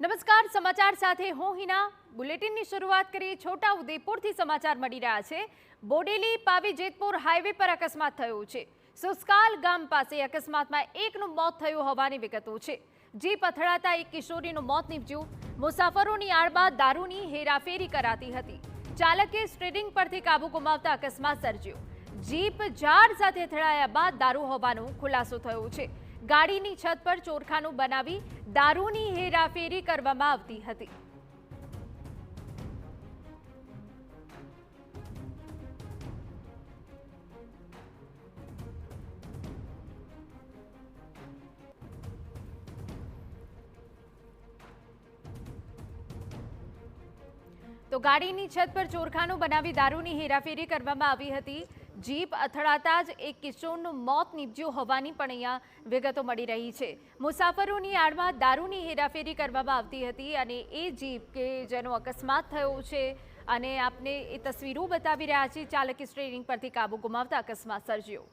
નમસ્કાર, સમાચાર સાથે હું હિના. બુલેટિનની શરૂઆત કરીએ. છોટા ઉદેપુરથી સમાચાર મળી રહ્યા છે. બોડેલી પાવી જેતપુર હાઈવે પર અકસ્માત થયો છે. સુસ્કાલ ગામ પાસે અકસ્માતમાં એકનું મોત થયું હોવાની વિગતો છે. જીપ અથડાતા એક કિશોરીનું મોત નીપજ્યું. મુસાફરોની આડમાં દારૂની હેરાફેરી કરાતી હતી. ચાલકે સ્ટીયરિંગ પરથી કાબુ ગુમાવતા અકસ્માત સર્જ્યો. જીપ ઝાડ સાથે અથડાયા બાદ દારૂ હોવાનો ખુલાસો થયો છે. ગાડીની છત પર ચોરખાનું બનાવી દારૂની હેરાફેરી કરવામાં આવતી હતી. તો ગાડીની છત પર ચોરખાનું બનાવી દારૂની હેરાફેરી કરવામાં આવી હતી. જીપ અથડાતા જ એક કિશોરનું મોત નીપજ્યું હોવાની પણ અહીંયા વિગતો મળી રહી છે. મુસાફરોની આડમાં દારૂની હેરાફેરી કરવામાં આવતી હતી અને એ જીપ કે જેનો અકસ્માત થયો છે અને આપને એ તસવીરો બતાવી રહ્યા છે. ચાલકે સ્ટીયરિંગ પરથી કાબુ ગુમાવતા અકસ્માત સર્જ્યો.